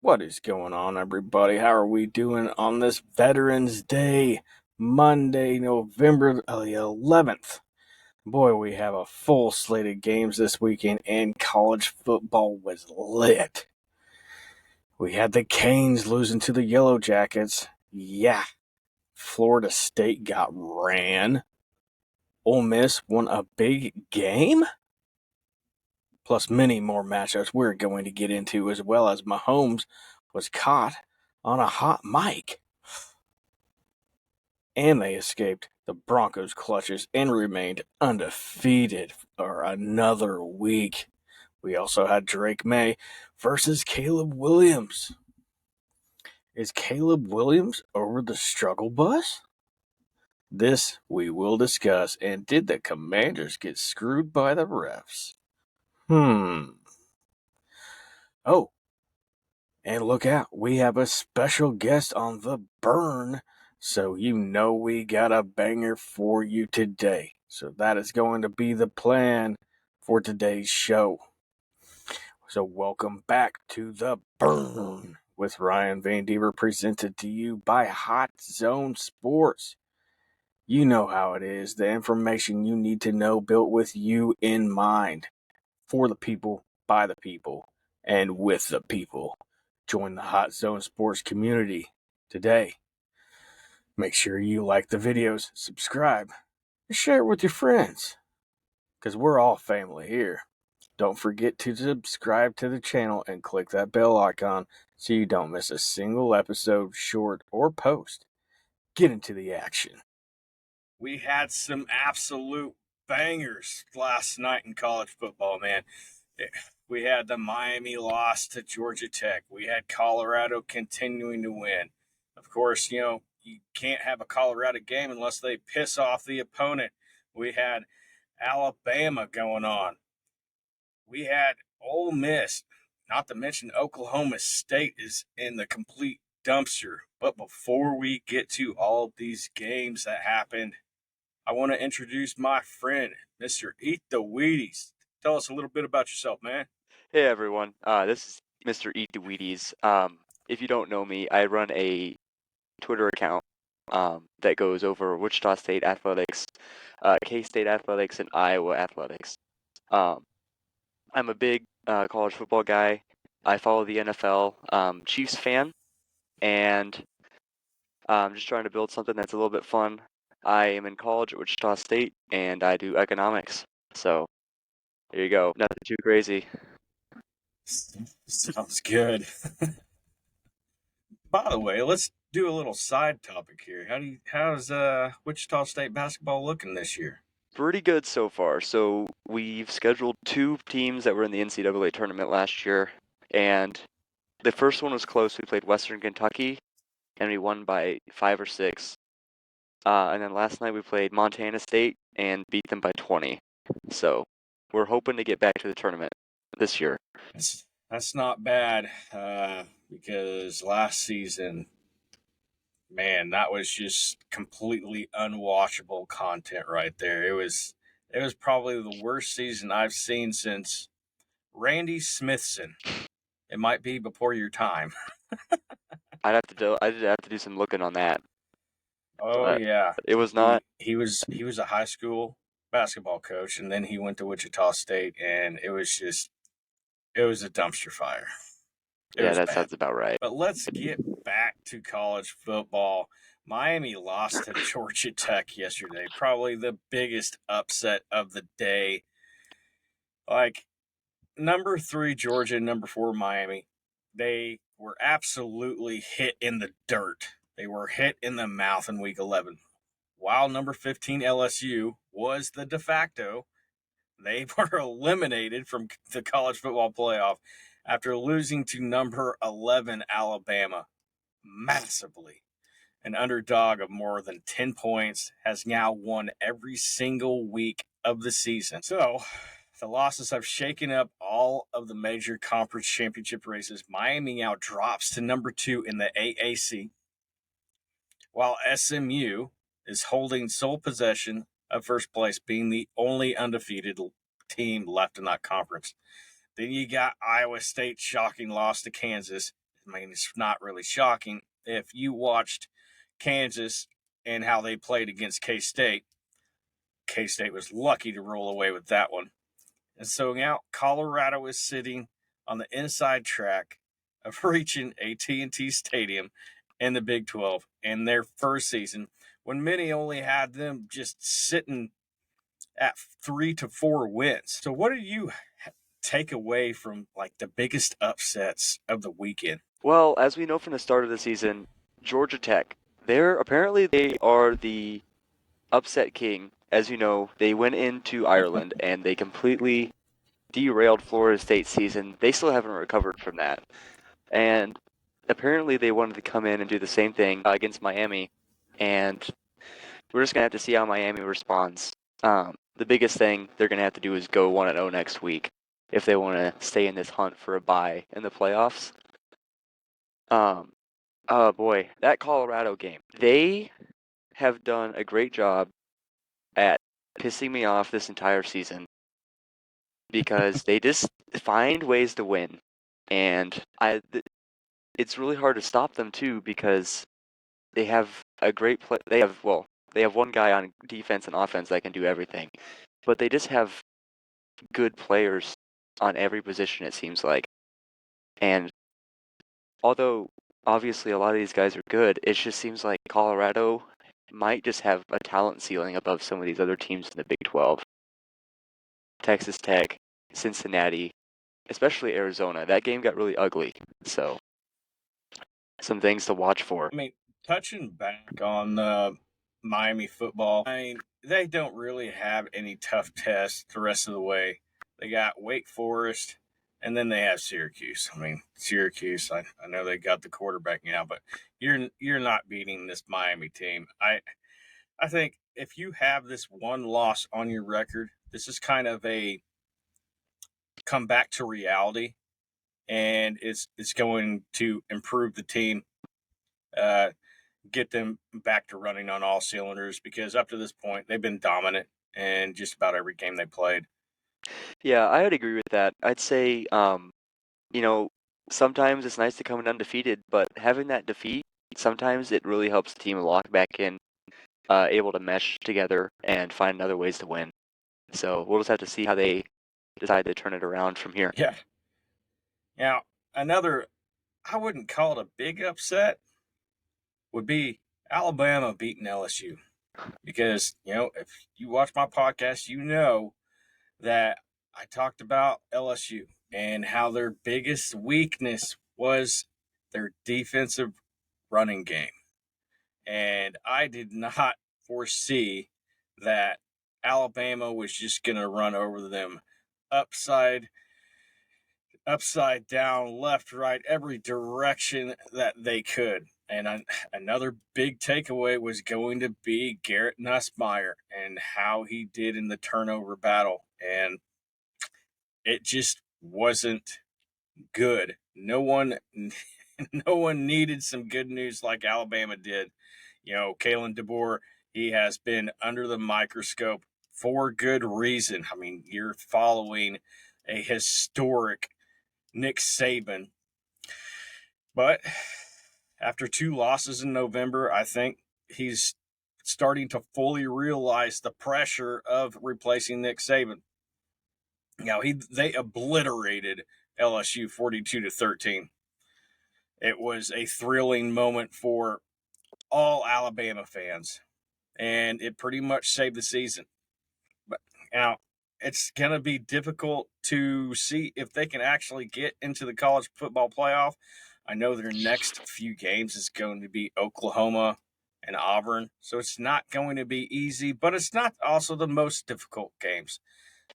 What is going on, everybody? How are we doing on this Veterans Day, Monday, November the 11th? Boy, we have a full slate of games this weekend, and college football was lit. We had the Canes losing to the Yellow Jackets. Yeah, Florida State got ran. Ole Miss won a big game. Plus many more matchups we're going to get into, as well as Mahomes was caught on a hot mic. And they escaped the Broncos' clutches and remained undefeated for another week. We also had Drake May versus Caleb Williams. Is Caleb Williams over the struggle bus? This we will discuss. And did the Commanders get screwed by the refs? Oh, and look out, we have a special guest on the burn, so you know we got a banger for you today. So that is going to be the plan for today's show. So welcome back to the burn with Ryan Van Deaver, presented to you by Hot Zone Sports. You know how it is, the information you need to know, built with you in mind, for the people, by the people, and with the people. Join the Hot Zone Sports community today. Make sure you like the videos, subscribe, and share it with your friends, because we're all family here. Don't forget to subscribe to the channel and click that bell icon so you don't miss a single episode, short or post. Get into the action. We had some absolute bangers last night in college football, man. We had the Miami loss to Georgia Tech. We had Colorado continuing to win. Of course, you can't have a Colorado game unless they piss off the opponent. We had Alabama going on. We had Ole Miss, not to mention Oklahoma State is in the complete dumpster. But before we get to all of these games that happened, I want to introduce my friend, Mr. EatDaWheaties. Tell us a little bit about yourself, man. Hey everyone, this is Mr. EatDaWheaties. If you don't know me, I run a Twitter account that goes over Wichita State athletics, K-State athletics, and Iowa athletics. I'm a big college football guy. I follow the NFL, Chiefs fan, and I'm just trying to build something that's a little bit fun. I am in college at Wichita State, and I do economics. So there you go. Nothing too crazy. Sounds good. By the way, let's do a little side topic here. How's Wichita State basketball looking this year? Pretty good so far. So we've scheduled 2 teams that were in the NCAA tournament last year, and the first one was close. We played Western Kentucky, and we won by 5 or 6. And then last night we played Montana State and beat them by 20. So we're hoping to get back to the tournament this year. That's not bad, because last season, man, that was just completely unwatchable content right there. It was probably the worst season I've seen since Randy Smithson. It might be before your time. I'd have to do some looking on that. Oh But yeah, it was not. He was a high school basketball coach, and then he went to Wichita State, and it was a dumpster fire. Yeah, that Bad. sounds about right. But let's get back to college football. Miami lost to Georgia Tech yesterday. Probably the biggest upset of the day. Like, number 3 Georgia, number 4 Miami. They were absolutely hit in the dirt. They were hit in the mouth in week 11. While number 15 LSU was the de facto, they were eliminated from the college football playoff after losing to number 11 Alabama massively. An underdog of more than 10 points has now won every single week of the season. So the losses have shaken up all of the major conference championship races. Miami now drops to number 2 in the AAC, while SMU is holding sole possession of first place, being the only undefeated team left in that conference. Then you got Iowa State shocking loss to Kansas. I mean, it's not really shocking. If you watched Kansas and how they played against K-State, K-State was lucky to roll away with that one. And so now Colorado is sitting on the inside track of reaching AT&T Stadium in the Big 12 in their first season, when many only had them just sitting at 3 to 4 wins. So what do you take away from like the biggest upsets of the weekend? Well, as we know from the start of the season, Georgia Tech, they are the upset king. As you know, they went into Ireland and they completely derailed Florida State's season. They still haven't recovered from that. And apparently they wanted to come in and do the same thing against Miami. And we're just going to have to see how Miami responds. The biggest thing they're going to have to do is go 1-0 next week if they want to stay in this hunt for a bye in the playoffs. Oh boy, that Colorado game. They have done a great job at pissing me off this entire season because they just find ways to win. And it's really hard to stop them too because they have a great play. They have one guy on defense and offense that can do everything, but they just have good players on every position, it seems like. And although obviously a lot of these guys are good, it just seems like Colorado might just have a talent ceiling above some of these other teams in the Big 12. Texas Tech, Cincinnati, especially Arizona. That game got really ugly. So, some things to watch for. I mean, touching back on Miami football, I mean, they don't really have any tough tests the rest of the way. They got Wake Forest, and then they have Syracuse. I mean, Syracuse, I know they got the quarterback now, but you're not beating this Miami team. I think if you have this one loss on your record, this is kind of a come back to reality, and it's going to improve the team. Uh, get them back to running on all cylinders, because up to this point they've been dominant in just about every game they played. Yeah, I would agree with that. I'd say, you know, sometimes it's nice to come in undefeated, but having that defeat, sometimes it really helps the team lock back in, able to mesh together and find other ways to win. So we'll just have to see how they decide to turn it around from here. Yeah. Now, another, I wouldn't call it a big upset, would be Alabama beating LSU. Because, if you watch my podcast, you know that I talked about LSU and how their biggest weakness was their defensive running game. And I did not foresee that Alabama was just going to run over them upside upside down, left, right, every direction that they could. And another big takeaway was going to be Garrett Nussmeier and how he did in the turnover battle. And it just wasn't good. No one no one needed some good news like Alabama did. Kalen DeBoer, he has been under the microscope for good reason. I mean, you're following a historic Nick Saban. But after 2 losses in November, I think he's starting to fully realize the pressure of replacing Nick Saban. They obliterated LSU 42-13. It was a thrilling moment for all Alabama fans, and it pretty much saved the season. But now it's going to be difficult to see if they can actually get into the college football playoff. I know their next few games is going to be Oklahoma and Auburn, so it's not going to be easy, but it's not also the most difficult games.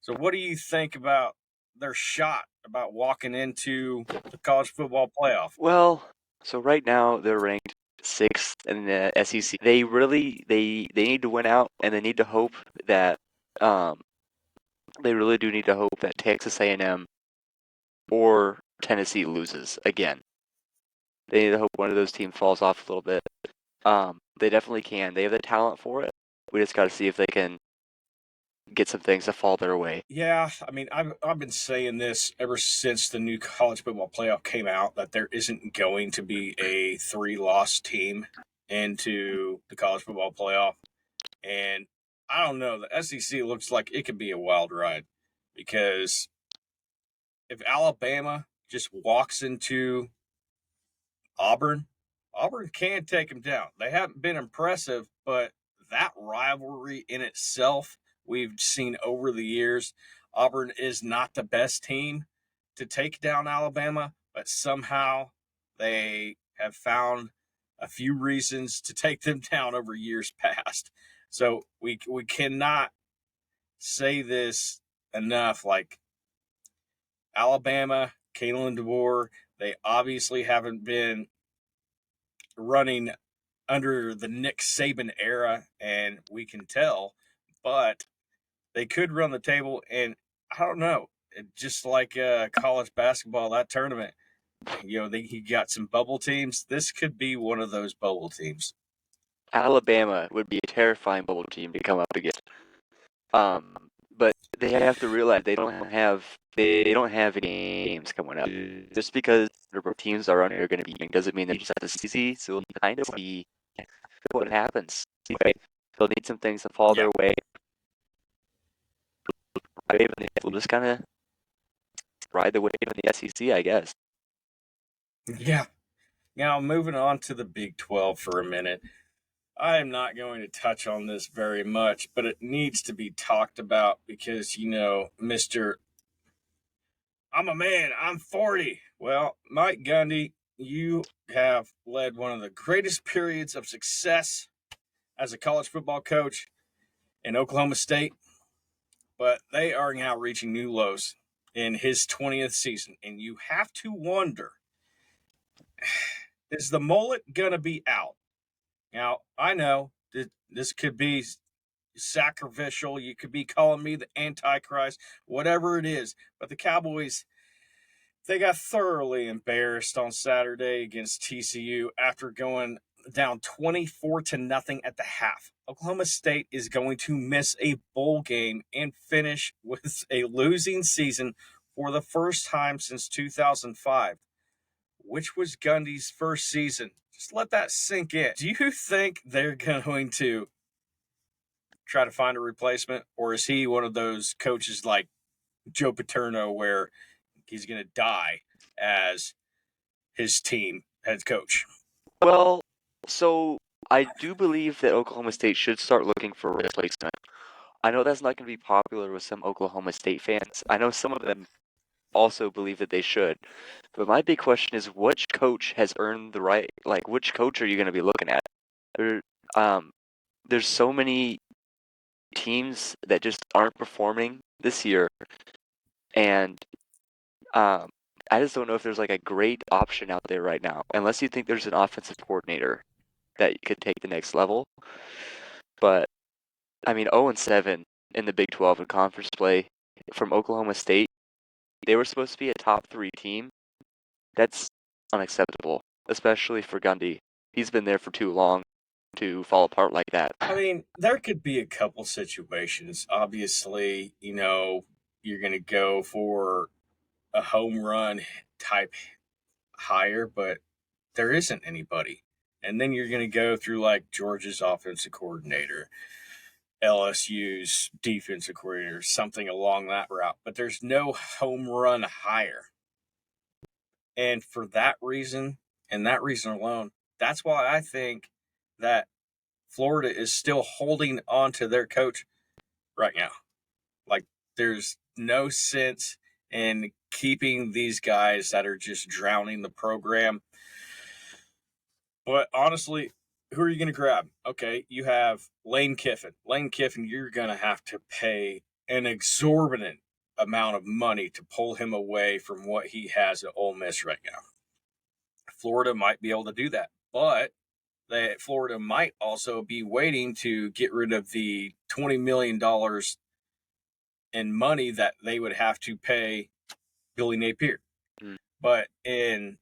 So what do you think about their shot about walking into the college football playoff? Well, so right now they're ranked sixth in the SEC. They need to win out, and they need to hope that um, they really do need to hope that Texas A&M or Tennessee loses again. They need to hope one of those teams falls off a little bit. They definitely can. They have the talent for it. We just got to see if they can get some things to fall their way. Yeah, I mean, I've been saying this ever since the new college football playoff came out that there isn't going to be a 3-loss team into the college football playoff, and I don't know. The SEC looks like it could be a wild ride because if Alabama just walks into Auburn, Auburn can take them down. They haven't been impressive, but that rivalry in itself, we've seen over the years, Auburn is not the best team to take down Alabama, but somehow they have found a few reasons to take them down over years past. So we cannot say this enough. Like Alabama, Kalen DeBoer, they obviously haven't been running under the Nick Saban era, and we can tell, but they could run the table. And I don't know, just like college basketball, that tournament, he got some bubble teams. This could be one of those bubble teams. Alabama would be a terrifying bubble team to come up against. But they have to realize they don't have any games coming up. Just because the teams are under going to be doesn't mean they just have to see. So it'll kind of be what happens. Right? They'll need some things to fall Yeah. their way. We'll just kind of ride the wave of the SEC, I guess. Yeah. Now, moving on to the Big 12 for a minute. I am not going to touch on this very much, but it needs to be talked about because, Mr. I'm a man, I'm 40. Well, Mike Gundy, you have led one of the greatest periods of success as a college football coach in Oklahoma State, but they are now reaching new lows in his 20th season. And you have to wonder, is the mullet going to be out? Now, I know that this could be sacrificial. You could be calling me the Antichrist, whatever it is. But the Cowboys, they got thoroughly embarrassed on Saturday against TCU after going down 24-0 at the half. Oklahoma State is going to miss a bowl game and finish with a losing season for the first time since 2005, which was Gundy's first season. Just let that sink in. Do you think they're going to try to find a replacement, or is he one of those coaches like Joe Paterno where he's going to die as his team head coach? Well, so I do believe that Oklahoma State should start looking for a replacement. I know that's not going to be popular with some Oklahoma State fans. I know some of them also believe that they should. But my big question is, which coach has earned the right? Like, which coach are you going to be looking at? There, um, there's so many teams that just aren't performing this year, and um, I just don't know if there's like a great option out there right now, unless you think there's an offensive coordinator that could take the next level. But I mean, 0-7 in the Big 12 in conference play from Oklahoma State. They were supposed to be a top 3 team. That's unacceptable, especially for Gundy. He's been there for too long to fall apart like that. I mean, there could be a couple situations. Obviously, you're going to go for a home run type hire, but there isn't anybody. And then you're going to go through like Georgia's offensive coordinator, LSU's defensive coordinator, something along that route. But there's no home run hire. And for that reason, and that reason alone, that's why I think that Florida is still holding on to their coach right now. Like, there's no sense in keeping these guys that are just drowning the program. But honestly, who are you going to grab? Okay, you have Lane Kiffin. Lane Kiffin, you're going to have to pay an exorbitant amount of money to pull him away from what he has at Ole Miss right now. Florida might be able to do that, but that Florida might also be waiting to get rid of the $20 million in money that they would have to pay Billy Napier. Mm. But in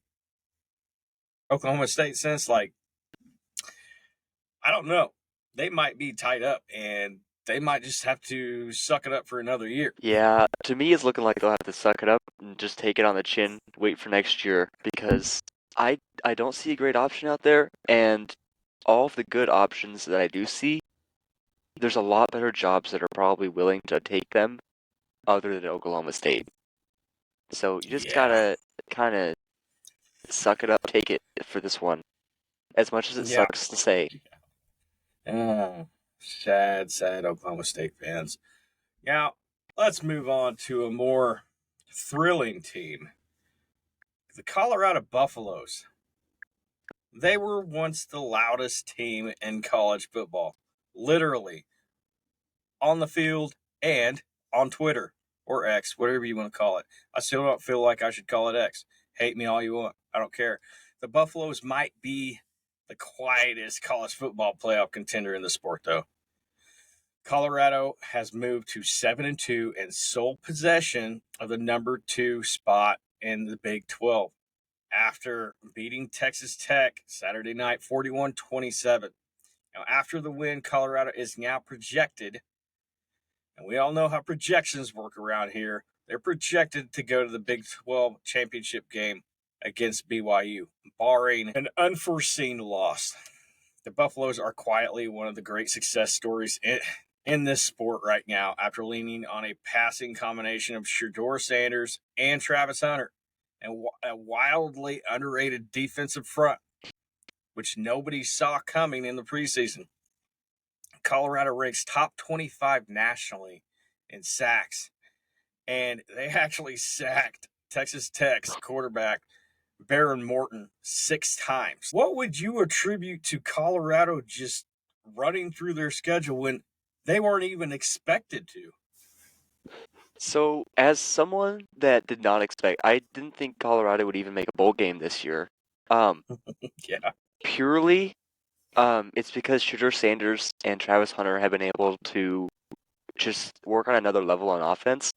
Oklahoma State sense, like, I don't know. They might be tied up, and they might just have to suck it up for another year. Yeah, to me, it's looking like they'll have to suck it up and just take it on the chin, wait for next year, because I don't see a great option out there, and all of the good options that I do see, there's a lot better jobs that are probably willing to take them other than Oklahoma State. So you just Yeah. gotta kind of suck it up, take it for this one, as much as it Yeah. sucks to say. Sad Oklahoma State fans. Now, let's move on to a more thrilling team. The Colorado Buffaloes. They were once the loudest team in college football. Literally, on the field and on Twitter or X, whatever you want to call it. I still don't feel like I should call it X. Hate me all you want. I don't care. The Buffaloes might be the quietest college football playoff contender in the sport, though. Colorado has moved to 7-2 and sole possession of the number 2 spot in the Big 12 after beating Texas Tech Saturday night 41-27. Now, after the win, Colorado is now projected, and we all know how projections work around here. They're projected to go to the Big 12 championship game against BYU, barring an unforeseen loss. The Buffaloes are quietly one of the great success stories in this sport right now after leaning on a passing combination of Shedeur Sanders and Travis Hunter and a wildly underrated defensive front, which nobody saw coming in the preseason. Colorado ranks top 25 nationally in sacks, and they actually sacked Texas Tech's quarterback Baron Morton 6 times. What would you attribute to Colorado just running through their schedule when they weren't even expected to? So, as someone that did not expect, I didn't think Colorado would even make a bowl game this year. Um, Yeah. Purely, it's because Shedeur Sanders and Travis Hunter have been able to just work on another level on offense.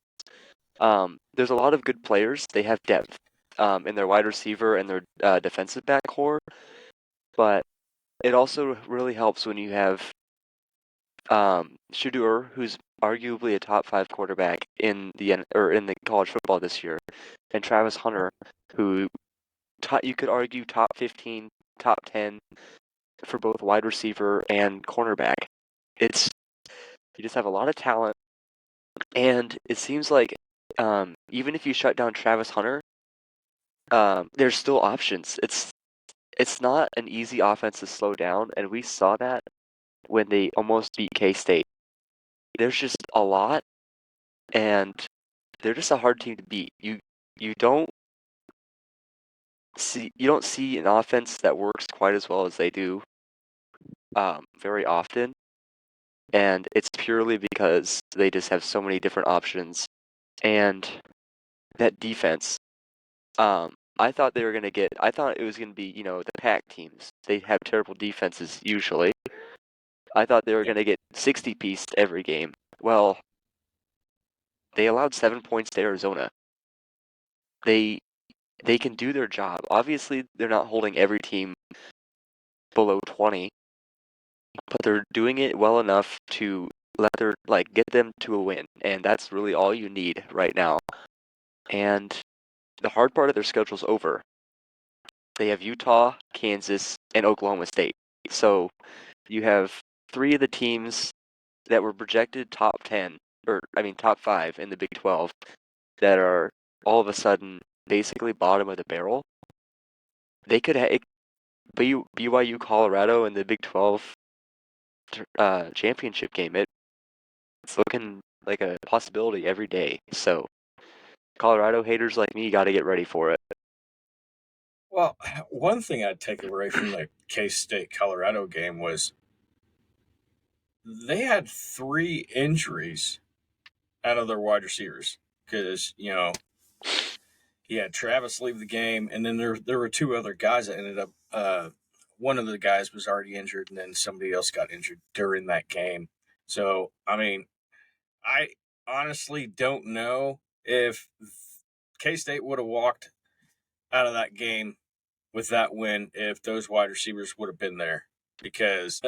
There's a lot of good players. They have depth in their wide receiver and their defensive back core, but it also really helps when you have Shedeur, who's arguably a top 5 quarterback in the college football this year, and Travis Hunter, who you could argue top 15, top 10 for both wide receiver and cornerback. It's you just have a lot of talent, and it seems like even if you shut down Travis Hunter, there's still options. It's not an easy offense to slow down, and we saw that when they almost beat K-State. There's just a lot, and they're just a hard team to beat. You don't see an offense that works quite as well as they do very often, and it's purely because they just have so many different options. And that defense, I thought they were gonna get. I thought it was gonna be the Pac teams. They have terrible defenses usually. I thought they were gonna get 60-pieced every game. Well, they allowed 7 points to Arizona. They they can do their job. Obviously, they're not holding every team below 20, but they're doing it well enough to get them to a win, and that's really all you need right now. And the hard part of their schedule's over. They have Utah, Kansas, and Oklahoma State. So you have 3 of the teams that were projected top 10, top 5 in the Big 12 that are all of a sudden basically bottom of the barrel. They could have BYU Colorado in the Big 12 championship game. It's looking like a possibility every day. So Colorado haters like me got to get ready for it. Well, one thing I'd take away from the K-State Colorado game was they had 3 injuries out of their wide receivers because, he had Travis leave the game, and then there were 2 other guys that ended up. One of the guys was already injured, and then somebody else got injured during that game. So, I mean, I honestly don't know if K State would have walked out of that game with that win if those wide receivers would have been there. because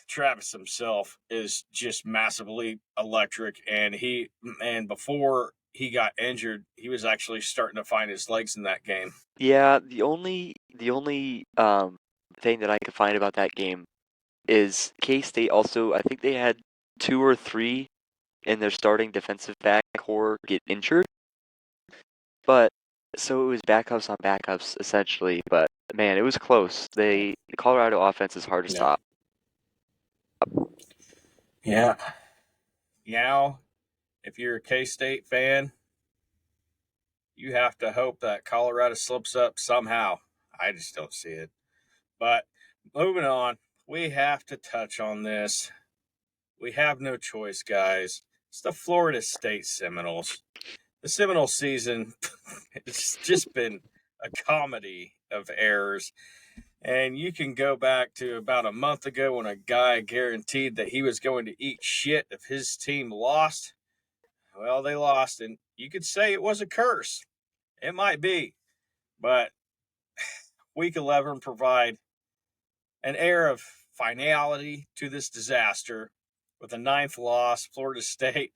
Travis himself is just massively electric, and before he got injured, he was actually starting to find his legs in that game. Yeah, the only thing that I could find about that game is K-State also, I think they had 2 or 3 in their starting defensive back core get injured. But so it was backups on backups essentially, but man, it was close. The Colorado offense is hard to Yeah. stop. Yeah. Now, if you're a K State fan, you have to hope that Colorado slips up somehow. I just don't see it. But moving on, we have to touch on this. We have no choice, guys. It's the Florida State Seminoles. The Seminole season, it's just been a comedy of errors. And you can go back to about a month ago when a guy guaranteed that he was going to eat shit if his team lost. Well, they lost, and you could say it was a curse. It might be, but Week 11 provide an air of finality to this disaster. With a ninth loss, Florida State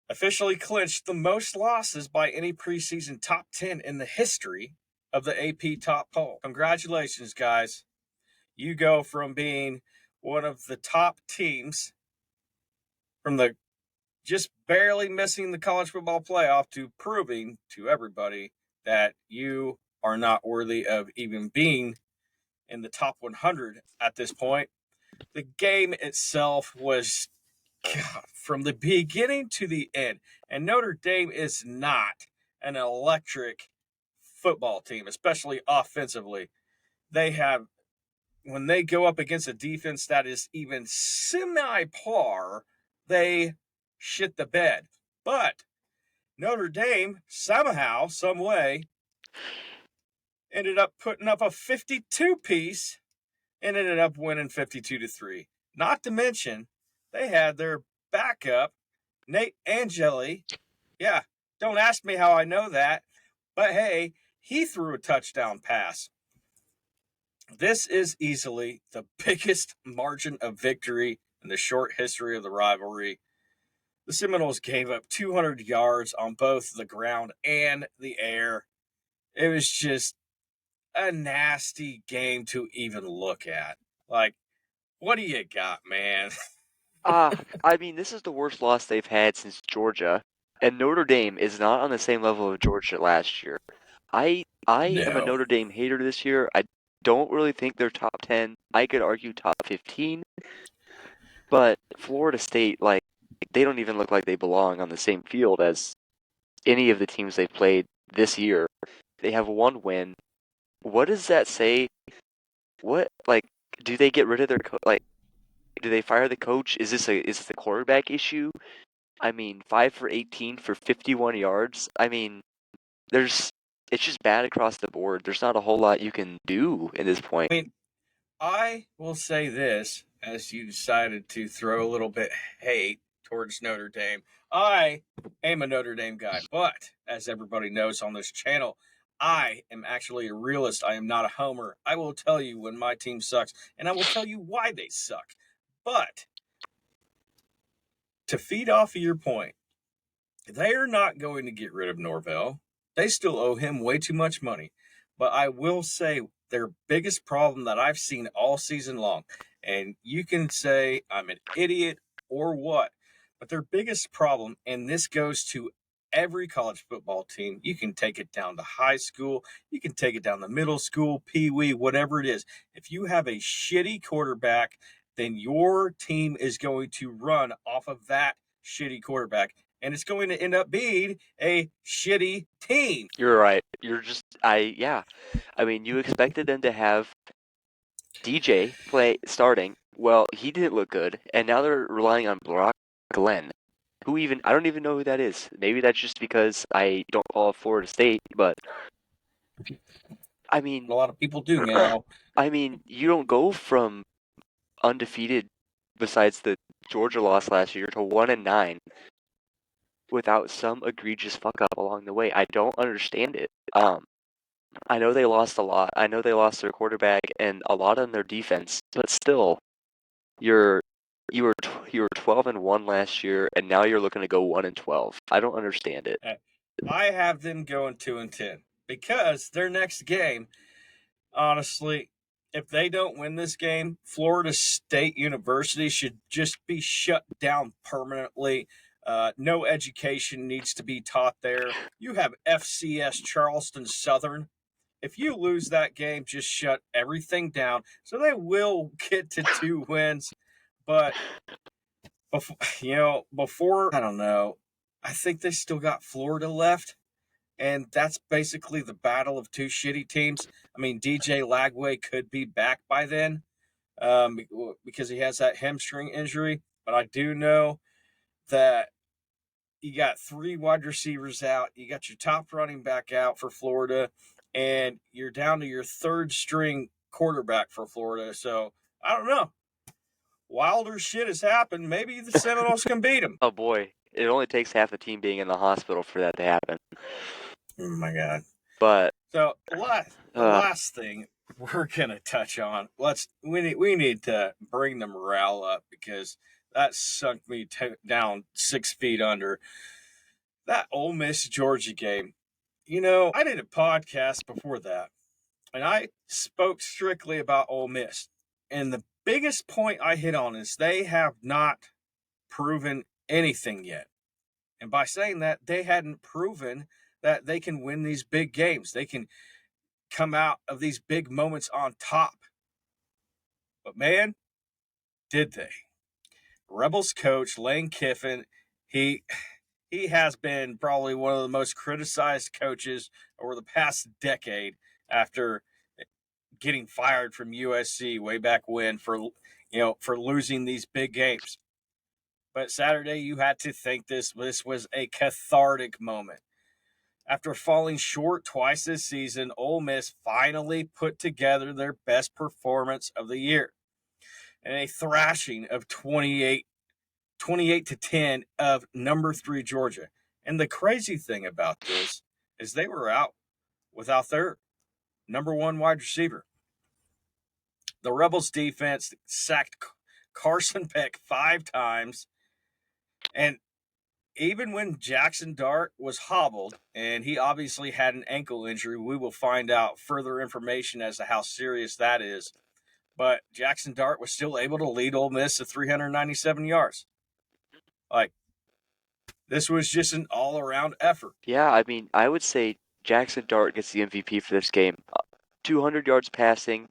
officially clinched the most losses by any preseason top 10 in the history of the AP top poll. Congratulations, guys. You go from being one of the top teams from the just barely missing the college football playoff to proving to everybody that you are not worthy of even being in the top 100 at this point. The game itself was, God, from the beginning to the end. And Notre Dame is not an electric football team, especially offensively. They have, when they go up against a defense that is even semi par, they shit the bed. But Notre Dame, somehow, some way, ended up putting up a 52 piece and ended up winning 52-3. Not to mention, they had their backup, Nate Angeli. Yeah, don't ask me how I know that, but hey, he threw a touchdown pass. This is easily the biggest margin of victory in the short history of the rivalry. The Seminoles gave up 200 yards on both the ground and the air. It was just a nasty game to even look at. Like, what do you got, man? I mean, this is the worst loss they've had since Georgia, and Notre Dame is not on the same level of Georgia last year. I am a No. Notre Dame hater this year. I don't really think they're top 10. I could argue top 15, but Florida State, like, they don't even look like they belong on the same field as any of the teams they've played this year. They have one win. What does that say? What, like, do they get rid of their like? Do they fire the coach? Is this a quarterback issue? I mean, 5 for 18 for 51 yards. I mean, there's it's just bad across the board. There's not a whole lot you can do at this point. I mean, I will say this as you decided to throw a little bit hate towards Notre Dame. I am a Notre Dame guy, but as everybody knows on this channel, I am actually a realist. I am not a homer. I will tell you when my team sucks, and I will tell you why they suck. But to feed off of your point, they are not going to get rid of Norvell. They still owe him way too much money. But I will say their biggest problem that I've seen all season long, and you can say I'm an idiot or what, but their biggest problem, and this goes to every college football team, you can take it down to high school, you can take it down to middle school, pee wee, whatever it is. If you have a shitty quarterback, then your team is going to run off of that shitty quarterback, and it's going to end up being a shitty team. You're right. Yeah. I mean, you expected them to have DJ play starting. Well, he didn't look good, and now they're relying on Brock Glenn, who even I don't even know who that is. Maybe that's just because I don't follow Florida State, but I mean, A lot of people do now. I mean, you don't go from undefeated besides the Georgia loss last year to 1-9 without some egregious fuck up along the way. I don't understand it. I know they lost a lot. I know they lost their quarterback and a lot on their defense, but still, you're you were 12-1 last year, and now you're looking to go 1-12. I don't understand it. I have them going 2-10 because their next game, honestly, if they don't win this game, Florida State University should just be shut down permanently. No education needs to be taught there. You have FCS Charleston Southern. If you lose that game, just shut everything down. So they will get to 2 wins, but before I don't know, I think they still got Florida left, and that's basically the battle of two shitty teams. I mean, DJ Lagway could be back by then, because he has that hamstring injury. But I do know that you got three wide receivers out, you got your top running back out for Florida, and you're down to your third string quarterback for Florida. So I don't know. Wilder shit has happened. Maybe the Seminoles can beat them. Oh boy, it only takes half the team being in the hospital for that to happen. Oh my god. But So the last thing we're gonna touch on. We need to bring the morale up because that sunk me down 6 feet under. That Ole Miss Georgia game. I did a podcast before that, and I spoke strictly about Ole Miss. And the biggest point I hit on is they have not proven anything yet. And by saying that, they hadn't proven that they can win these big games. They can come out of these big moments on top. But man, did they. Rebels coach Lane Kiffin, he has been probably one of the most criticized coaches over the past decade after getting fired from USC way back when for losing these big games. But Saturday you had to think this was a cathartic moment. After falling short twice this season, Ole Miss finally put together their best performance of the year and a thrashing of 28-10 of number 3 Georgia. And the crazy thing about this is they were out without their number 1 wide receiver. The Rebels defense sacked Carson Beck 5 times, and even when Jackson Dart was hobbled, and he obviously had an ankle injury, we will find out further information as to how serious that is. But Jackson Dart was still able to lead Ole Miss to 397 yards. Like, this was just an all-around effort. yeah, I mean, I would say Jackson Dart gets the MVP for this game. 200 yards passing,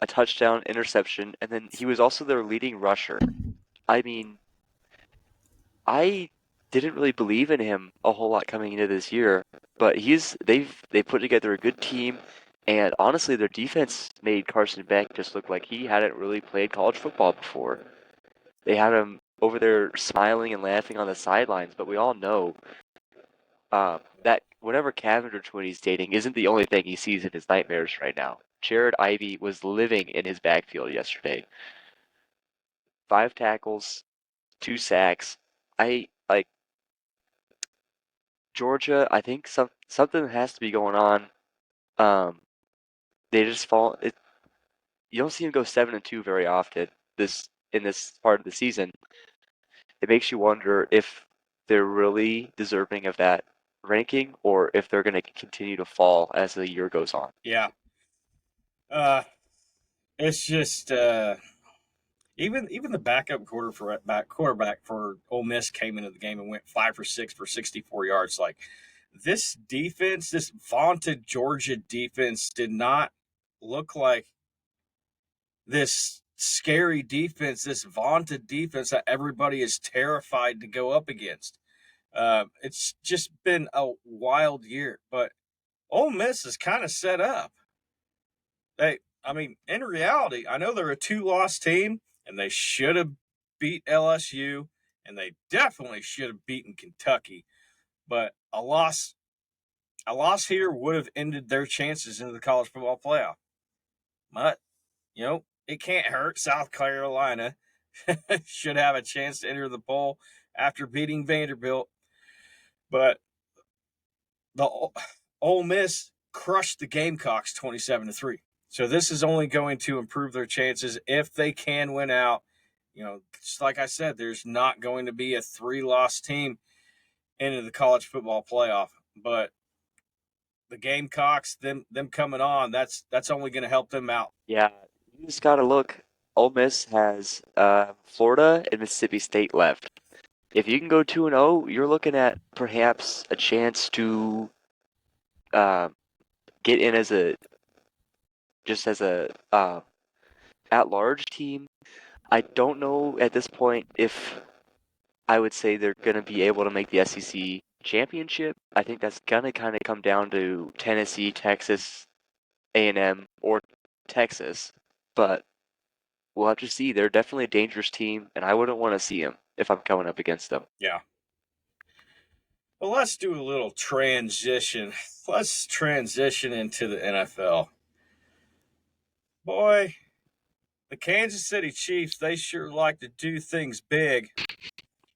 a touchdown, interception, and then he was also their leading rusher. I mean, I didn't really believe in him a whole lot coming into this year, but they put together a good team, and honestly, their defense made Carson Beck just look like he hadn't really played college football before. They had him over there smiling and laughing on the sidelines, but we all know that whatever Cavendish twin he's dating isn't the only thing he sees in his nightmares right now. Jared Ivey was living in his backfield yesterday. 5 tackles, 2 sacks. I like Georgia. I think something has to be going on. Um, they just fall. You don't see them go 7-2 very often. In this part of the season, it makes you wonder if they're really deserving of that ranking or if they're going to continue to fall as the year goes on. Yeah. It's just even the backup quarterback for Ole Miss came into the game and went 5 for 6 for 64 yards. Like, this defense, this vaunted Georgia defense, did not look like this scary defense, this vaunted defense that everybody is terrified to go up against. It's just been a wild year, but Ole Miss is kind of set up. In reality, I know they're a 2-loss team, and they should have beat LSU, and they definitely should have beaten Kentucky. But a loss here would have ended their chances into the college football playoff. But it can't hurt. South Carolina should have a chance to enter the bowl after beating Vanderbilt. But the Ole Miss crushed the Gamecocks 27-3. So this is only going to improve their chances if they can win out. Just like I said, there's not going to be a 3-loss team into the college football playoff, but the Gamecocks, them coming on, that's only going to help them out. Yeah, you just gotta look. Ole Miss has Florida and Mississippi State left. If you can go 2-0, you're looking at perhaps a chance to uh, get in as a just as a at-large team. I don't know at this point if I would say they're going to be able to make the SEC championship. I think that's going to kind of come down to Tennessee, Texas, A&M, or Texas. But we'll have to see. They're definitely a dangerous team, and I wouldn't want to see them if I'm coming up against them. Yeah. Well, let's do a little transition. Let's transition into the NFL. Boy, the Kansas City Chiefs, they sure like to do things big.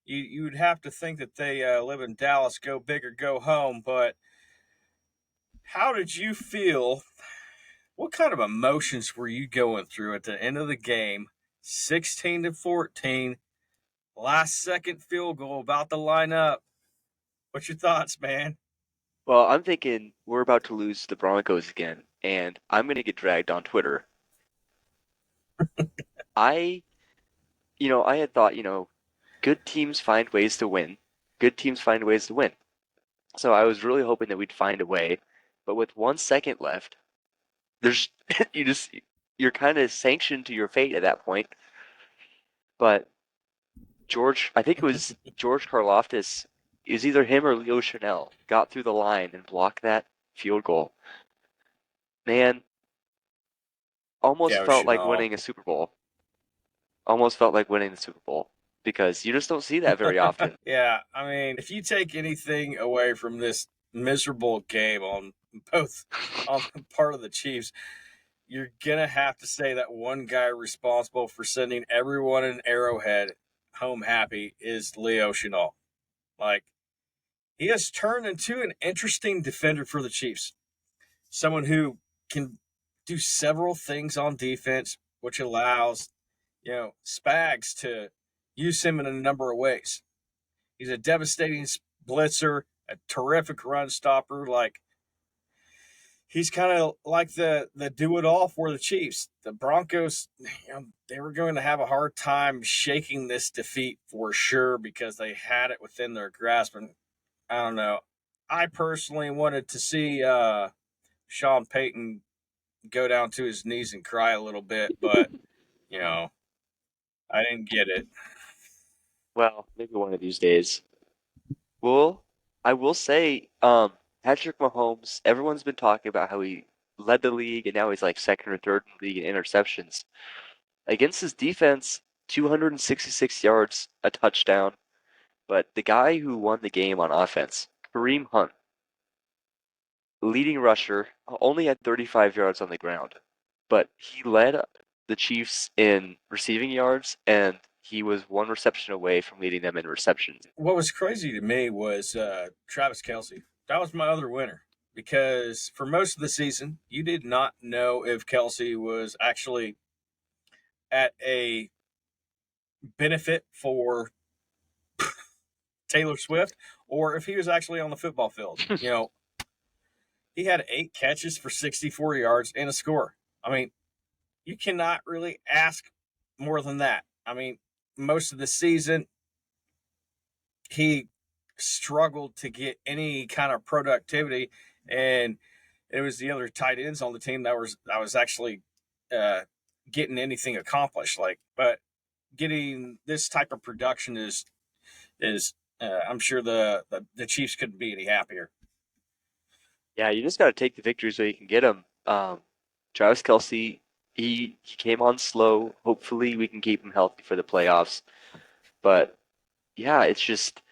You would have to think that they live in Dallas, go big or go home. But how did you feel? What kind of emotions were you going through at the end of the game? 16-14, last second field goal about to line up. What's your thoughts, man? Well, I'm thinking we're about to lose the Broncos again, and I'm going to get dragged on Twitter. I, I had thought, good teams find ways to win. Good teams find ways to win. So I was really hoping that we'd find a way. But with 1 second left, there's you just you're kind of sanctioned to your fate at that point. But I think it was George Karlaftis, it was either him or Leo Chanel, got through the line and blocked that field goal. Man, almost Yeah, it was felt like Chanel. winning a Super Bowl. Almost felt like winning the Super Bowl because you just don't see that very often. Yeah, I mean, if you take anything away from this miserable game on the part of the Chiefs, you're gonna have to say that one guy responsible for sending everyone in Arrowhead home happy is Leo Chanel. Like, he has turned into an interesting defender for the Chiefs. Someone who can do several things on defense, which allows, Spags to use him in a number of ways. He's a devastating blitzer, a terrific run stopper. Like, he's kind of like the do it all for the Chiefs. The Broncos, they were going to have a hard time shaking this defeat for sure because they had it within their grasp. And I don't know. I personally wanted to see Sean Payton go down to his knees and cry a little bit, but you know, I didn't get it. Well, maybe one of these days. Well, I will say, Patrick Mahomes, everyone's been talking about how he led the league and now he's like second or third in the league in interceptions. Against his defense, 266 yards, a touchdown. But the guy who won the game on offense, Kareem Hunt, leading rusher, only had 35 yards on the ground. But he led the Chiefs in receiving yards, and he was one reception away from leading them in receptions. What was crazy to me was Travis Kelsey. That was my other winner because for most of the season, you did not know if Kelsey was actually at a benefit for Taylor Swift or if he was actually on the football field. He had 8 catches for 64 yards and a score. I mean, you cannot really ask more than that. I mean, most of the season, he struggled to get any kind of productivity, and it was the other tight ends on the team that was actually uh, getting anything accomplished. Like, but getting this type of production is I'm sure the Chiefs couldn't be any happier. Yeah, you just got to take the victories where you can get them. Travis Kelsey, he came on slow. Hopefully, we can keep him healthy for the playoffs. But yeah, it's just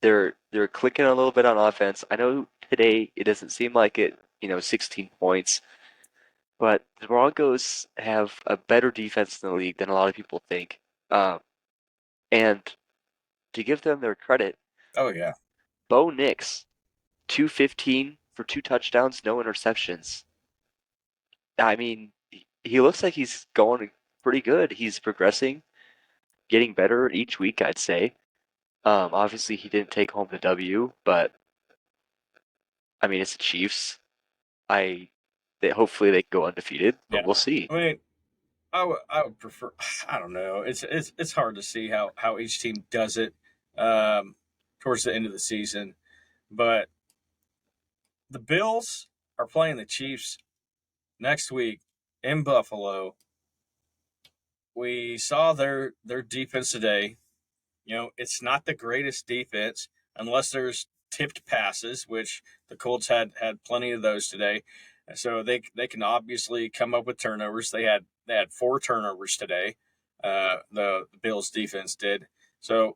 they're clicking a little bit on offense. I know today it doesn't seem like it, 16 points, but the Broncos have a better defense in the league than a lot of people think. Um, and to give them their credit, Oh yeah, Bo Nix, 215 for 2 touchdowns, no interceptions. I mean, he looks like he's going pretty good. He's progressing, getting better each week, I'd say. Obviously, he didn't take home the W, but I mean, it's the Chiefs. Hopefully they can go undefeated, but Yeah, we'll see. I mean, I would prefer. I don't know. It's hard to see how each team does it um, towards the end of the season, but the Bills are playing the Chiefs next week in Buffalo. We saw their defense today. You know, it's not the greatest defense unless there's tipped passes, which the Colts had plenty of those today. So they can obviously come up with turnovers. They had 4 turnovers today. The Bills defense did. So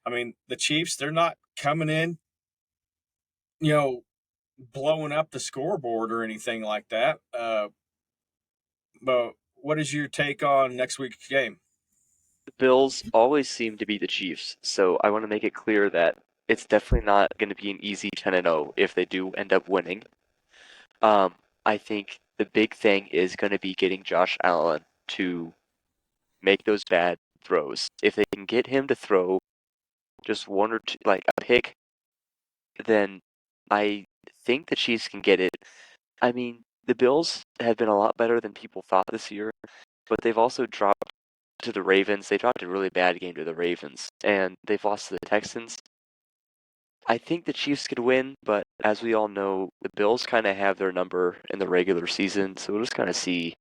I mean, the Chiefs, they're not coming in, you know, blowing up the scoreboard or anything like that. But what is your take on next week's game? The Bills always seem to be the Chiefs, so I want to make it clear that it's definitely not going to be an easy 10-0 if they do end up winning. I think the big thing is going to be getting Josh Allen to make those bad throws. If they can get him to throw just one or two, like a pick, then I think the Chiefs can get it. I mean, the Bills have been a lot better than people thought this year, but they've also dropped to the Ravens. They dropped a really bad game to the Ravens, and they've lost to the Texans. I think the Chiefs could win, but as we all know, the Bills kind of have their number in the regular season, so we'll just kind of see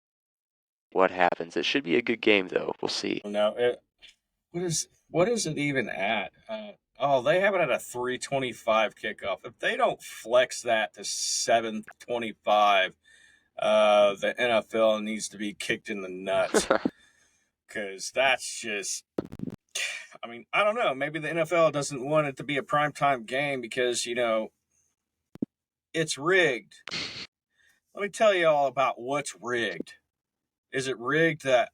what happens. It should be a good game, though. We'll see. No, what is it even at? Oh, they have it at a 3:25 kickoff. If they don't flex that to 7:25, the NFL needs to be kicked in the nuts because that's just. I mean, I don't know. Maybe the NFL doesn't want it to be a primetime game because it's rigged. Let me tell you all about what's rigged. Is it rigged that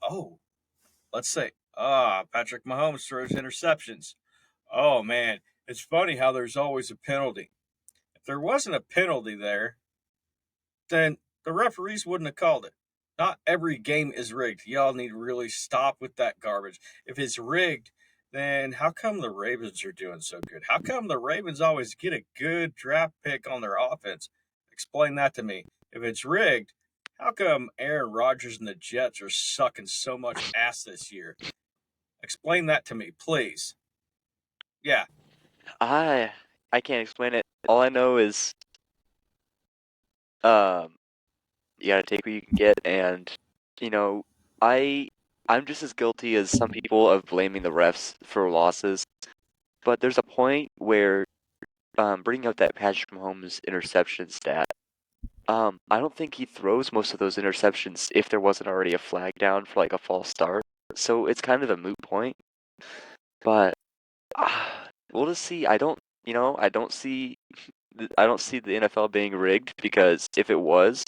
let's say Patrick Mahomes throws interceptions? Oh man, it's funny how there's always a penalty. If there wasn't a penalty there, then the referees wouldn't have called it. Not every game is rigged. Y'all need to really stop with that garbage. If it's rigged, then how come the Ravens are doing so good? How come the Ravens always get a good draft pick on their offense? Explain that to me. If it's rigged, how come Aaron Rodgers and the Jets are sucking so much ass this year? Explain that to me, please. Yeah, I I can't explain it. All I know is um you gotta take what you can get, and you know I I'm just as guilty as some people of blaming the refs for losses. But there's a point where bringing up that Patrick Mahomes interception stat. I don't think he throws most of those interceptions if there wasn't already a flag down for like a false start. So it's kind of a moot point. But we'll just see. I don't see the NFL being rigged because if it was,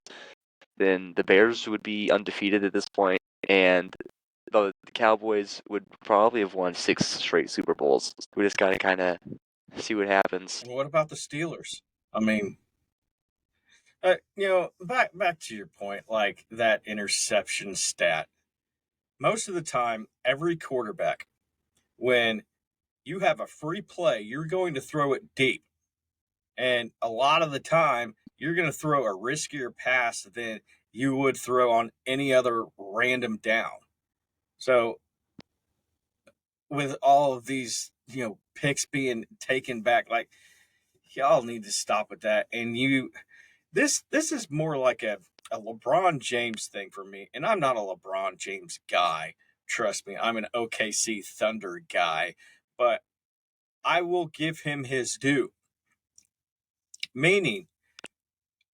then the Bears would be undefeated at this point, and the Cowboys would probably have won 6 straight Super Bowls. We just gotta kind of see what happens. and what about the Steelers? I mean, back to your point, like that interception stat. Most of the time, every quarterback, when you have a free play, you're going to throw it deep, and a lot of the time, you're going to throw a riskier pass than you would throw on any other random down. So, with all of these, picks being taken back, like y'all need to stop with that. And this is more like a LeBron James thing for me. And I'm not a LeBron James guy. Trust me, I'm an OKC Thunder guy. But I will give him his due. Meaning,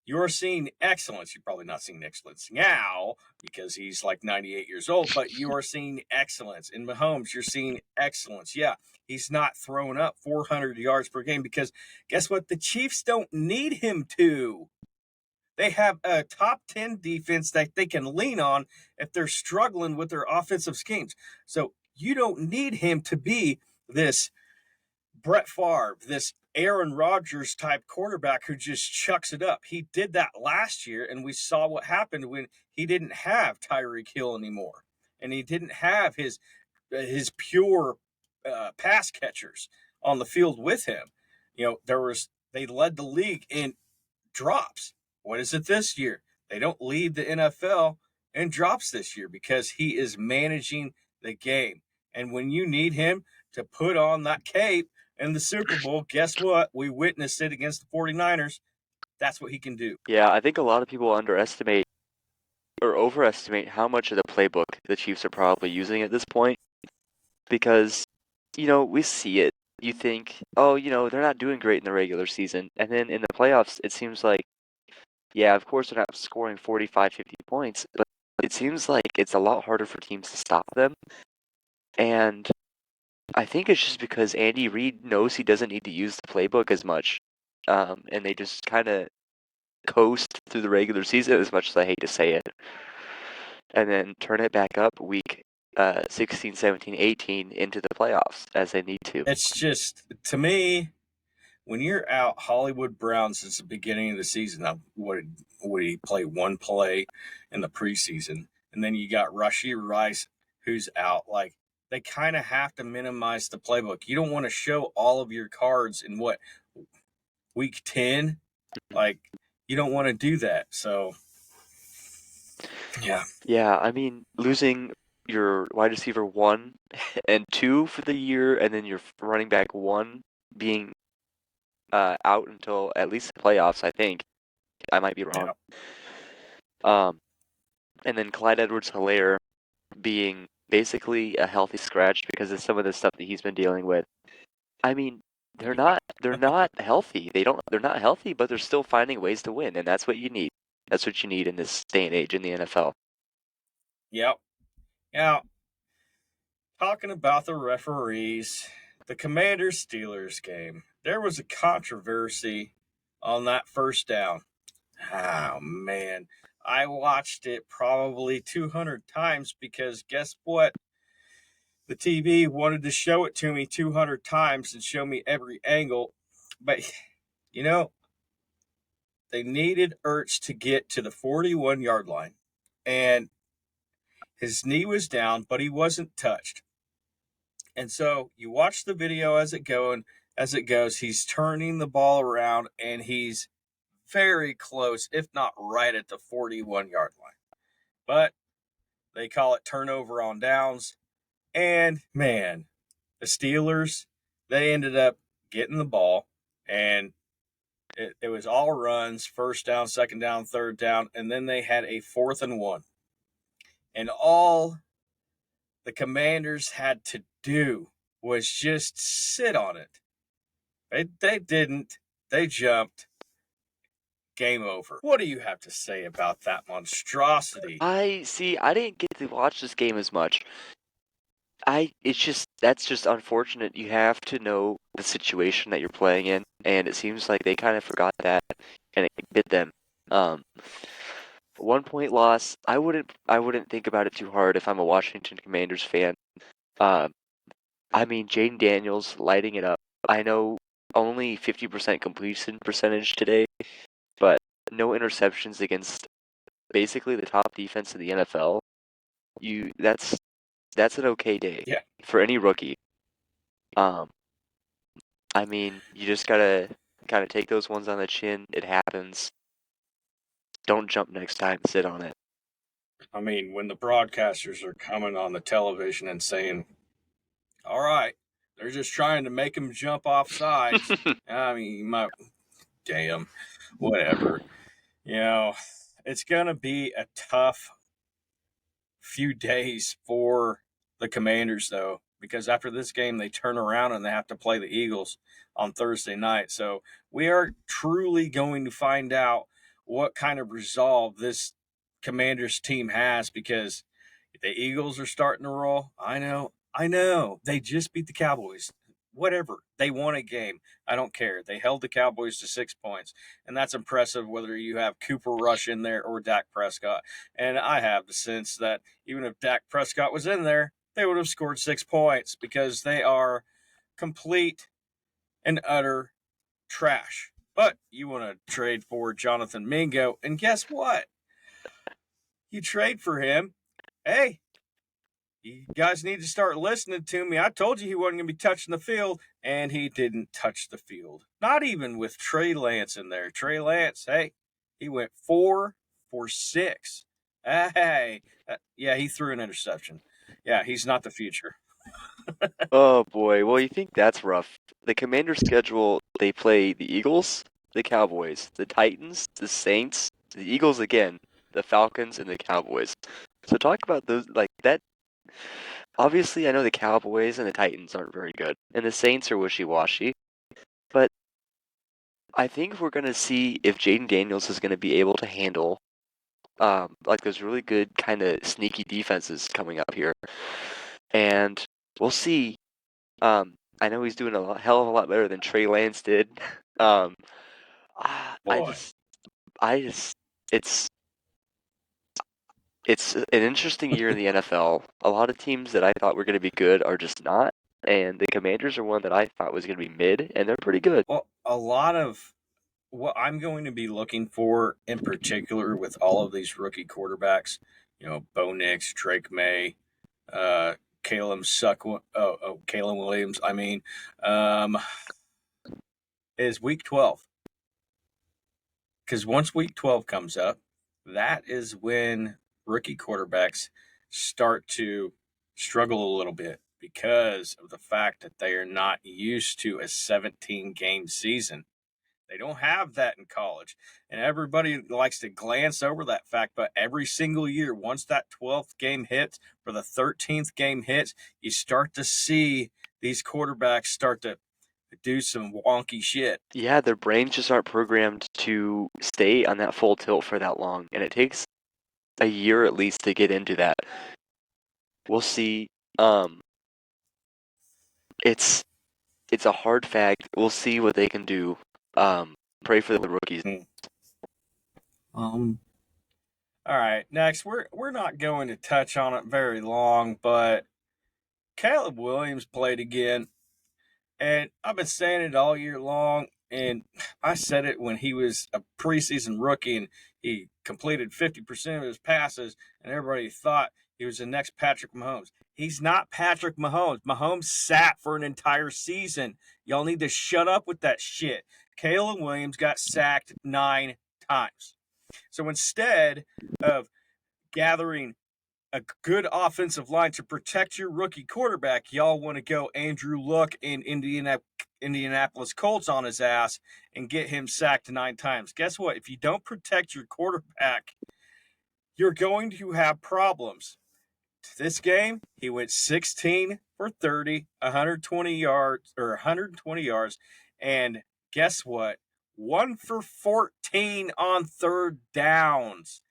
you're seeing excellence. You're probably not seeing excellence now because he's like 98 years old, but you are seeing excellence. In Mahomes, you're seeing excellence. Yeah, he's not throwing up 400 yards per game because guess what? The Chiefs don't need him to. They have a top 10 defense that they can lean on if they're struggling with their offensive schemes. So you don't need him to be this Brett Favre, this Aaron Rodgers type quarterback who just chucks it up. He did that last year, and we saw what happened when he didn't have Tyreek Hill anymore, and he didn't have his pure pass catchers on the field with him. They led the league in drops. What is it this year? They don't lead the NFL in drops this year because he is managing the game. And when you need him to put on that cape in the Super Bowl, guess what? We witnessed it against the 49ers. That's what he can do. Yeah, I think a lot of people underestimate or overestimate how much of the playbook the Chiefs are probably using at this point because, we see it. You think, oh, they're not doing great in the regular season. And then in the playoffs, it seems like, yeah, of course they're not scoring 45, 50 points, but it seems like it's a lot harder for teams to stop them. And I think it's just because Andy Reid knows he doesn't need to use the playbook as much. And they just kind of coast through the regular season, as much as I hate to say it, and then turn it back up week 16, 17, 18 into the playoffs as they need to. It's just, to me, when you're out Hollywood Brown since the beginning of the season, would he play one play in the preseason, and then you got Rashee Rice who's out. Like, they kind of have to minimize the playbook. You don't want to show all of your cards in week 10. Like, you don't want to do that. So yeah, Yeah, I mean, losing your wide receiver 1 and 2 for the year, and then your running back 1 being out until at least the playoffs, I think. I might be wrong. yeah. And then Clyde Edwards-Helaire being basically a healthy scratch because of some of the stuff that he's been dealing with. I mean, they're not healthy. They're not healthy, but they're still finding ways to win, and that's what you need. That's what you need in this day and age in the NFL. Yep. Now, talking about the referees, the Commanders Steelers game, there was a controversy on that first down. Oh, man. I watched it probably 200 times because guess what? The TV wanted to show it to me 200 times and show me every angle. But, you know, they needed Ertz to get to the 41-yard line. And his knee was down, but he wasn't touched. And so you watch the video as it goes, he's turning the ball around and he's very close, if not right at the 41-yard line. But they call it turnover on downs. And man, the Steelers, they ended up getting the ball, and it was all runs, first down, second down, third down, and then they had a 4th and 1. And all the Commanders had to do was just sit on it. They didn't. They jumped. Game over. What do you have to say about that monstrosity? I didn't get to watch this game as much. That's just unfortunate. You have to know the situation that you're playing in, and it seems like they kind of forgot that, and it bit them. 1 point loss. I wouldn't think about it too hard if I'm a Washington Commanders fan. I mean, Jaden Daniels lighting it up. I know only 50% completion percentage today, but no interceptions against basically the top defense in the NFL. That's an okay day for any rookie. I mean, you just gotta kind of take those ones on the chin. It happens. Don't jump next time. Sit on it. I mean, when the broadcasters are coming on the television and saying, all right, they're just trying to make him jump off sides. I mean, you might, damn, whatever. It's going to be a tough few days for the Commanders, though, because after this game, they turn around and they have to play the Eagles on Thursday night. So we are truly going to find out what kind of resolve this Commanders team has, because the Eagles are starting to roll. I know. They just beat the Cowboys. Whatever. They won a game. I don't care. They held the Cowboys to 6 points. And that's impressive whether you have Cooper Rush in there or Dak Prescott. And I have the sense that even if Dak Prescott was in there, they would have scored 6 points because they are complete and utter trash. But you want to trade for Jonathan Mingo, and guess what? You trade for him. Hey, you guys need to start listening to me. I told you he wasn't going to be touching the field, and he didn't touch the field. Not even with Trey Lance in there. Trey Lance, hey, he went 4 for 6. Hey, yeah, he threw an interception. Yeah, he's not the future. Oh boy, well you think that's rough. The Commanders' schedule, they play the Eagles, the Cowboys, the Titans, the Saints, the Eagles again, the Falcons, and the Cowboys. So talk about those like that. Obviously, I know the Cowboys and the Titans aren't very good, and the Saints are wishy-washy, but I think we're gonna see if Jaden Daniels is gonna be able to handle like those really good kind of sneaky defenses coming up here, and we'll see. I know he's doing hell of a lot better than Trey Lance did. Um, I Boy. just, I just, it's it's an interesting year in the NFL. A lot of teams that I thought were going to be good are just not, and the Commanders are one that I thought was going to be mid, and they're pretty good. Well, a lot of what I'm going to be looking for in particular with all of these rookie quarterbacks, Bo Nix, Drake May, uh, Caleb Williams, um, is week 12. Because once week 12 comes up, that is when rookie quarterbacks start to struggle a little bit because of the fact that they are not used to a 17-game season. They don't have that in college. And everybody likes to glance over that fact. But every single year, once that 12th game hits or the 13th game hits, you start to see these quarterbacks start to do some wonky shit. Yeah, their brains just aren't programmed to stay on that full tilt for that long, and it takes a year at least to get into that. We'll see. Um, it's it's a hard fact. We'll see what they can do. Pray for the rookies. Um, all right, next we're not going to touch on it very long, but Caleb Williams played again. And I've been saying it all year long. And I said it when he was a preseason rookie and he completed 50% of his passes, and everybody thought he was the next Patrick Mahomes. He's not Patrick Mahomes. Mahomes sat for an entire season. Y'all need to shut up with that shit. Caleb Williams got sacked 9 times. So instead of gathering a good offensive line to protect your rookie quarterback, y'all want to go Andrew Luck in Indianapolis Colts on his ass and get him sacked 9 times. Guess what? If you don't protect your quarterback, you're going to have problems. This game, he went 16 for 30, 120 yards, and guess what? 1 for 14 on third downs.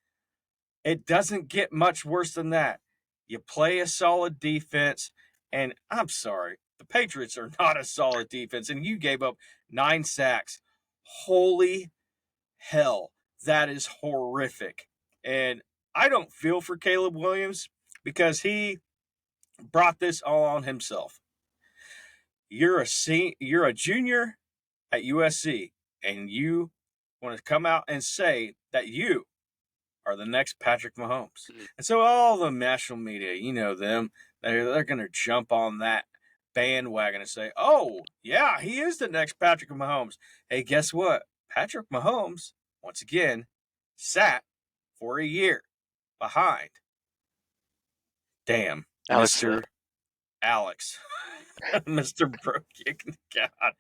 It doesn't get much worse than that. You play a solid defense, and I'm sorry, the Patriots are not a solid defense, and you gave up 9 sacks. Holy hell, that is horrific. And I don't feel for Caleb Williams because he brought this all on himself. You're a junior at USC, and you want to come out and say that you are the next Patrick Mahomes. Mhm. And so all the national media, you know them, they're going to jump on that bandwagon and say, oh, yeah, he is the next Patrick Mahomes. Hey, guess what? Patrick Mahomes, once again, sat for a year behind. Damn, Alex Smith. Mr. Alex. Mr. Brokick. God.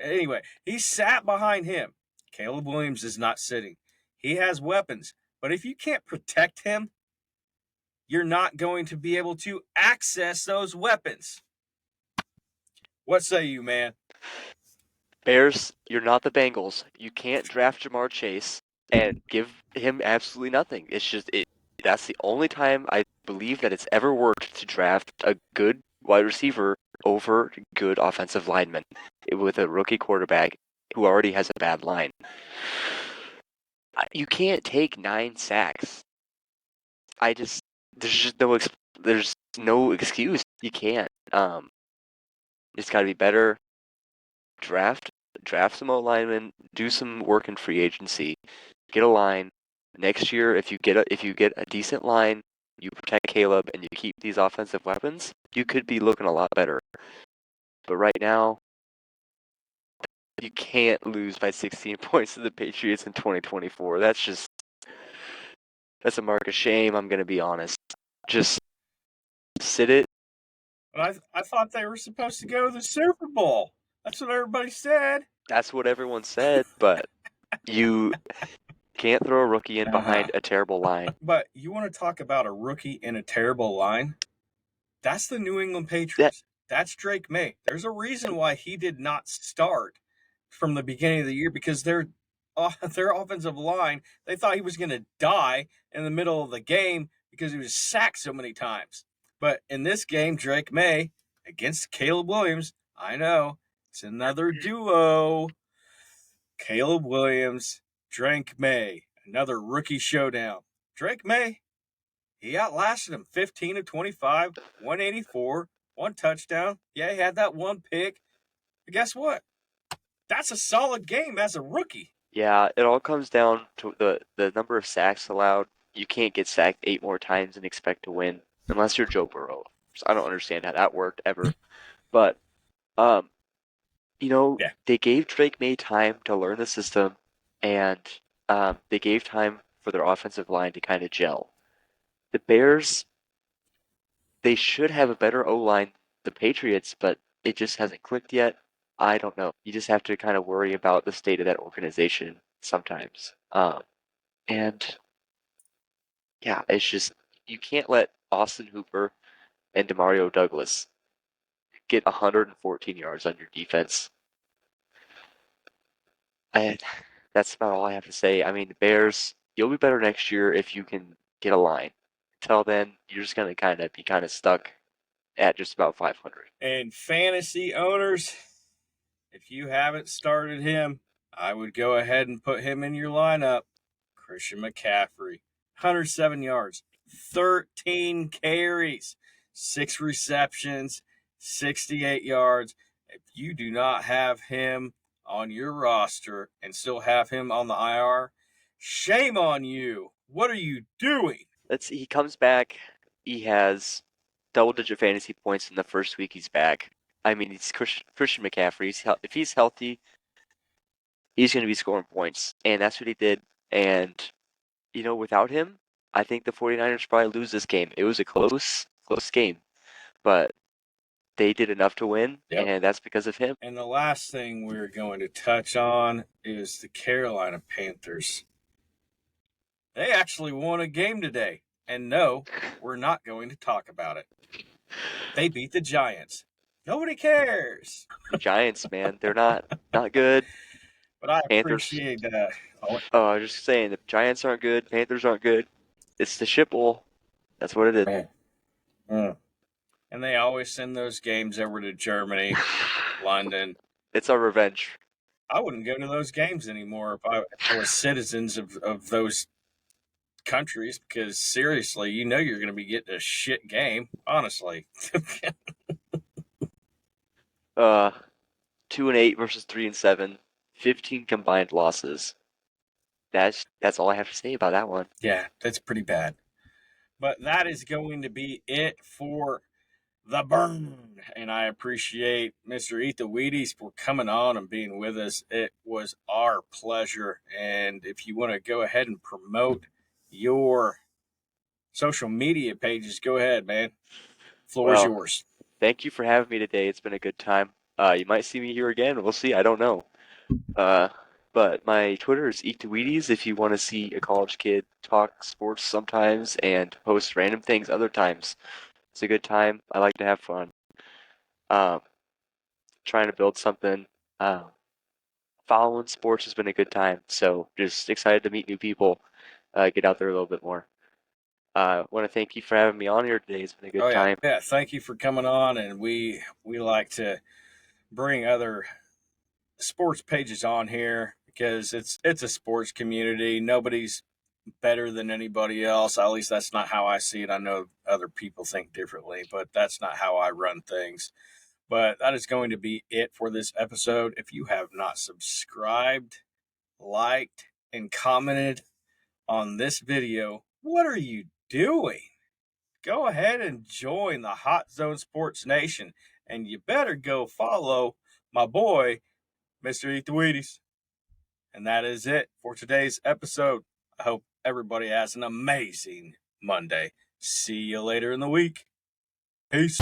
Anyway, he sat behind him. Caleb Williams is not sitting. He has weapons, but if you can't protect him, you're not going to be able to access those weapons. What say you, man? Bears, you're not the Bengals. You can't draft Jamar Chase and give him absolutely nothing. It's just that's the only time I believe that it's ever worked to draft a good wide receiver over good offensive lineman with a rookie quarterback who already has a bad line. You can't take 9 sacks. I just there's no excuse. You can't. It's got to be better draft draft some O-linemen, do some work in free agency, get a line. Next year, if you get a decent line, you protect Caleb and you keep these offensive weapons, you could be looking a lot better. But right now, you can't lose by 16 points to the Patriots in 2024. That's a mark of shame, I'm going to be honest. Just sit it. But I thought they were supposed to go to the Super Bowl. That's what everybody said. That's what everyone said, but you can't throw a rookie in behind a terrible line. But you want to talk about a rookie in a terrible line? That's the New England That Patriots. That's Drake May. There's a reason why he did not start from the beginning of the year because their offensive line, they thought he was going to die in the middle of the game because he was sacked so many times. But in this game, Drake May against Caleb Williams, I know it's another duo. Caleb Williams, Drake May, another rookie showdown. Drake May, he outlasted him 15 of 25, 184, one touchdown. Yeah, he had that one pick. But guess what? That's a solid game as a rookie. Yeah, it all comes down to the number of sacks allowed. You can't get sacked 8 more times and expect to win unless you're Joe Burrow. So I don't understand how that worked ever. But um, Yeah. they gave Drake May time to learn the system, and they gave time for their offensive line to kind of gel. The Bears, they should have a better O-line, the Patriots, but it just hasn't clicked yet. I don't know. You just have to kind of worry about the state of that organization sometimes. And yeah, it's just you can't let Austin Hooper and Demario Douglas get 114 yards on your defense. And that's about all I have to say. I mean, the Bears, you'll be better next year if you can get a line. Until then, you're just gonna be kind of stuck at just about 500. And fantasy owners, if you haven't started him, I would go ahead and put him in your lineup. Christian McCaffrey, 107 yards, 13 carries, 6 receptions, 68 yards. If you do not have him on your roster and still have him on the IR, shame on you. What are you doing? He comes back. He has double-digit fantasy points in the first week he's back. I mean, he's Christian McCaffrey. If he's healthy, he's going to be scoring points, and that's what he did. And without him, I think the 49ers probably lose this game. It was a close game, but they did enough to win, Yep. and that's because of him. And the last thing we're going to touch on is the Carolina Panthers. They actually won a game today. And no, we're not going to talk about it. They beat the Giants. Nobody cares. The Giants, man, they're not good. But I Panthers. appreciate Oh, I was just saying, the Giants aren't good. Panthers aren't good. It's the ship bowl. That's what it is. And they always send those games over to Germany, London. It's our revenge. I wouldn't go to those games anymore if I was citizens of those countries because seriously, you're going to be getting a shit game, honestly. 2-8 versus 3-7, 15 combined losses. That's all I have to say about that one. Yeah, that's pretty bad. But that is going to be it for the burn. And I appreciate Mr. EatDaWheaties for coming on and being with us. It was our pleasure. And if you want to go ahead and promote your social media pages, go ahead, man. Floor is yours. Thank you for having me today. It's been a good time. You might see me here again. We'll see. I don't know. But my Twitter is EatDaWheaties if you want to see a college kid talk sports sometimes and post random things other times. It's a good time. I like to have fun. Trying to build something. Following sports has been a good time. So just excited to meet new people. Get out there a little bit more. I want to thank you for having me on here today. It's been a good time. Yeah, thank you for coming on. And we like to bring other sports pages on here because it's a sports community. Nobody's better than anybody else. At least that's not how I see it. I know other people think differently, but that's not how I run things. But that is going to be it for this episode. If you have not subscribed, liked, and commented on this video, what are you doing? Go ahead and join the Hot Zone Sports Nation, and you better go follow my boy, Mr. EatDaWheaties. And that is it for today's episode. I hope everybody has an amazing Monday. See you later in the week. Peace.